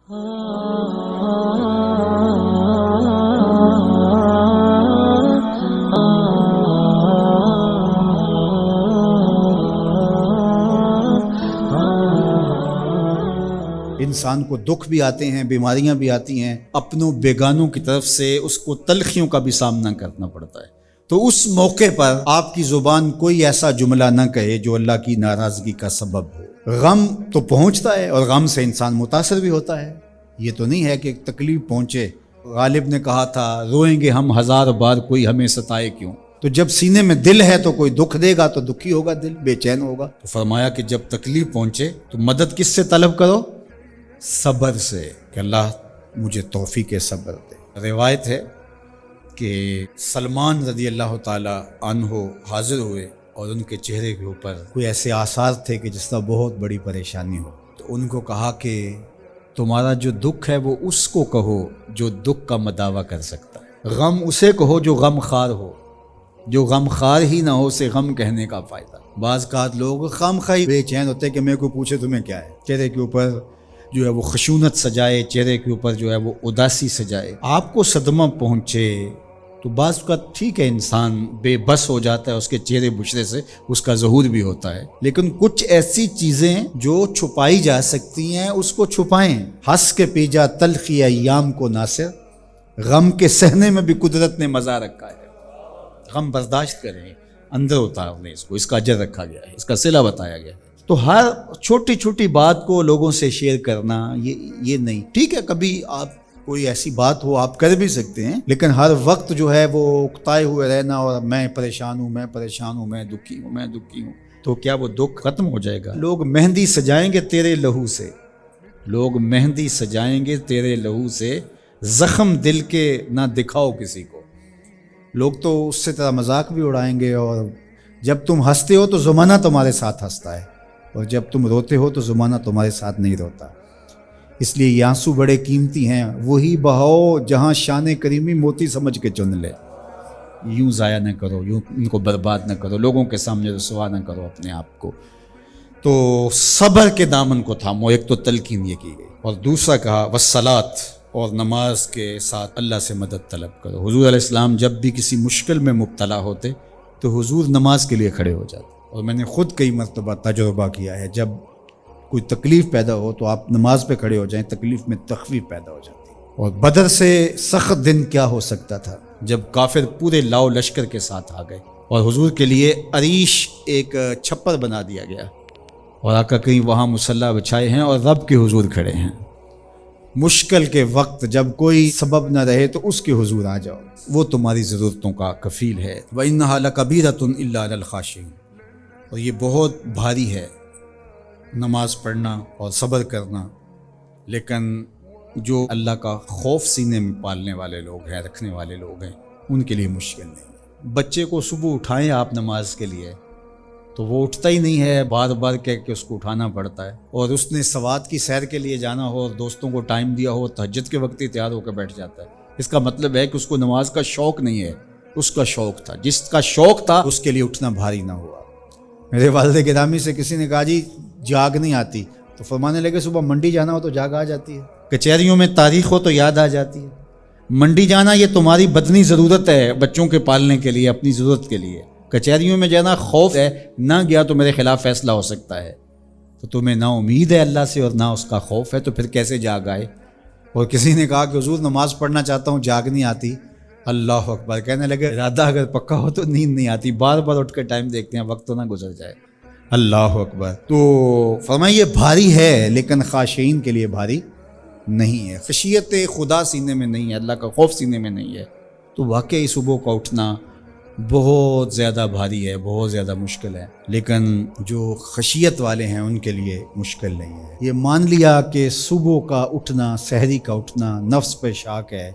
انسان کو دکھ بھی آتے ہیں، بیماریاں بھی آتی ہیں، اپنوں بیگانوں کی طرف سے اس کو تلخیوں کا بھی سامنا کرنا پڑتا ہے۔ تو اس موقع پر آپ کی زبان کوئی ایسا جملہ نہ کہے جو اللہ کی ناراضگی کا سبب ہو۔ غم تو پہنچتا ہے اور غم سے انسان متاثر بھی ہوتا ہے، یہ تو نہیں ہے کہ تکلیف پہنچے۔ غالب نے کہا تھا روئیں گے ہم ہزار بار کوئی ہمیں ستائے کیوں۔ تو جب سینے میں دل ہے تو کوئی دکھ دے گا تو دکھی ہوگا، دل بے چین ہوگا۔ تو فرمایا کہ جب تکلیف پہنچے تو مدد کس سے طلب کرو؟ صبر سے، کہ اللہ مجھے توفیق صبر دے۔ روایت ہے کہ سلمان رضی اللہ تعالی عنہ حاضر ہوئے اور ان کے چہرے کے اوپر کوئی ایسے آثار تھے کہ جس طرح بہت بڑی پریشانی ہو۔ تو ان کو کہا کہ تمہارا جو دکھ ہے وہ اس کو کہو جو دکھ کا مداوع کر سکتا ہے، غم اسے کہو جو غم خار ہو، جو غم خار ہی نہ ہو اسے غم کہنے کا فائدہ۔ بعض اوقات لوگ خام خواہ بے چین ہوتے کہ میں کو پوچھے تمہیں کیا ہے، چہرے کے اوپر جو ہے وہ خشونت سجائے، چہرے کے اوپر جو ہے وہ اداسی سجائے۔ آپ کو صدمہ پہنچے تو بعض اوقات ٹھیک ہے، انسان بے بس ہو جاتا ہے، اس کے چہرے بشرے سے اس کا ظہور بھی ہوتا ہے، لیکن کچھ ایسی چیزیں جو چھپائی جا سکتی ہیں اس کو چھپائیں۔ ہنس کے پی جا تلخی ایام کو ناصر، غم کے سہنے میں بھی قدرت نے مزہ رکھا ہے۔ غم برداشت کریں، اندر اتارنے اس کا اجر رکھا گیا ہے، اس کا صلہ بتایا گیا ہے۔ تو ہر چھوٹی چھوٹی بات کو لوگوں سے شیئر کرنا یہ نہیں ٹھیک ہے، کبھی آپ کوئی ایسی بات ہو آپ کر بھی سکتے ہیں، لیکن ہر وقت جو ہے وہ اکتائے ہوئے رہنا اور میں پریشان ہوں، میں پریشان ہوں، میں دکھی ہوں، میں دکھی ہوں، تو کیا وہ دکھ ختم ہو جائے گا؟ لوگ مہندی سجائیں گے تیرے لہو سے، لوگ مہندی سجائیں گے تیرے لہو سے، زخم دل کے نہ دکھاؤ کسی کو۔ لوگ تو اس سے طرح مذاق بھی اڑائیں گے، اور جب تم ہنستے ہو تو زمانہ تمہارے ساتھ ہنستا ہے، اور جب تم روتے ہو تو زمانہ تمہارے ساتھ نہیں روتا۔ اس لیے یہ آنسو بڑے قیمتی ہیں، وہی بہاؤ جہاں شان کریمی موتی سمجھ کے چن لے۔ یوں ضائع نہ کرو، یوں ان کو برباد نہ کرو، لوگوں کے سامنے رسوا نہ کرو اپنے آپ کو۔ تو صبر کے دامن کو تھامو، ایک تو تلقین یہ کی گئی، اور دوسرا کہا والصلاۃ، اور نماز کے ساتھ اللہ سے مدد طلب کرو۔ حضور علیہ السلام جب بھی کسی مشکل میں مبتلا ہوتے تو حضور نماز کے لیے کھڑے ہو جاتے، اور میں نے خود کئی مرتبہ تجربہ کیا ہے، جب کوئی تکلیف پیدا ہو تو آپ نماز پہ کھڑے ہو جائیں، تکلیف میں تخفیف پیدا ہو جاتی ہے۔ اور بدر سے سخت دن کیا ہو سکتا تھا جب کافر پورے لاؤ لشکر کے ساتھ آ گئے، اور حضور کے لیے عریش ایک چھپر بنا دیا گیا، اور آقا کہیں وہاں مصلی بچھائے ہیں اور رب کے حضور کھڑے ہیں۔ مشکل کے وقت جب کوئی سبب نہ رہے تو اس کے حضور آ جاؤ، وہ تمہاری ضرورتوں کا کفیل ہے۔ وَإِنَّهَا لَكَبِيرَةٌ إِلَّا عَلَى الْخَاشِعِينَ، اور یہ بہت بھاری ہے نماز پڑھنا اور صبر کرنا، لیکن جو اللہ کا خوف سینے میں پالنے والے لوگ ہیں، رکھنے والے لوگ ہیں، ان کے لیے مشکل نہیں۔ بچے کو صبح اٹھائیں آپ نماز کے لیے تو وہ اٹھتا ہی نہیں ہے، بار بار کہہ کے اس کو اٹھانا پڑتا ہے، اور اس نے سوات کی سیر کے لیے جانا ہو اور دوستوں کو ٹائم دیا ہو، تہجد کے وقت ہی تیار ہو کے بیٹھ جاتا ہے۔ اس کا مطلب ہے کہ اس کو نماز کا شوق نہیں ہے، اس کا شوق تھا، جس کا شوق تھا اس کے لیے اٹھنا بھاری نہ ہوا۔ میرے والد گرامی سے کسی نے کہا جی جاگ نہیں آتی، تو فرمانے لگے صبح منڈی جانا ہو تو جاگ آ جاتی ہے، کچہریوں میں تاریخ ہو تو یاد آ جاتی ہے۔ منڈی جانا یہ تمہاری بدنی ضرورت ہے، بچوں کے پالنے کے لیے، اپنی ضرورت کے لیے۔ کچہریوں میں جانا خوف ہے، نہ گیا تو میرے خلاف فیصلہ ہو سکتا ہے، تو تمہیں نہ امید ہے اللہ سے اور نہ اس کا خوف ہے، تو پھر کیسے جاگ آئے؟ اور کسی نے کہا کہ حضور نماز پڑھنا چاہتا ہوں، جاگ نہیں آتی۔ اللہ اکبر، کہنے لگے ارادہ اگر پکا ہو تو نیند نہیں آتی، بار بار اٹھ کے ٹائم دیکھتے ہیں، وقت تو نہ گزر جائے۔ اللہ اکبر۔ تو فرمایا یہ بھاری ہے لیکن خاشعین کے لیے بھاری نہیں ہے، خشیت خدا سینے میں نہیں ہے، اللہ کا خوف سینے میں نہیں ہے، تو واقعی صبح کا اٹھنا بہت زیادہ بھاری ہے، بہت زیادہ مشکل ہے، لیکن جو خشیت والے ہیں ان کے لیے مشکل نہیں ہے۔ یہ مان لیا کہ صبح کا اٹھنا، سحری کا اٹھنا نفس پہ شاک ہے،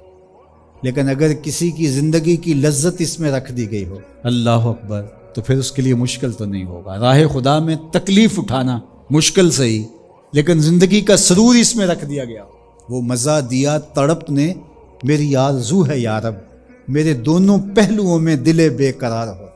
لیکن اگر کسی کی زندگی کی لذت اس میں رکھ دی گئی ہو، اللہ اکبر، تو پھر اس کے لیے مشکل تو نہیں ہوگا۔ راہ خدا میں تکلیف اٹھانا مشکل صحیح، لیکن زندگی کا سرور اس میں رکھ دیا گیا۔ وہ مزہ دیا تڑپ نے، میری آرزو ہے یا رب، میرے دونوں پہلوؤں میں دل بے قرار ہو۔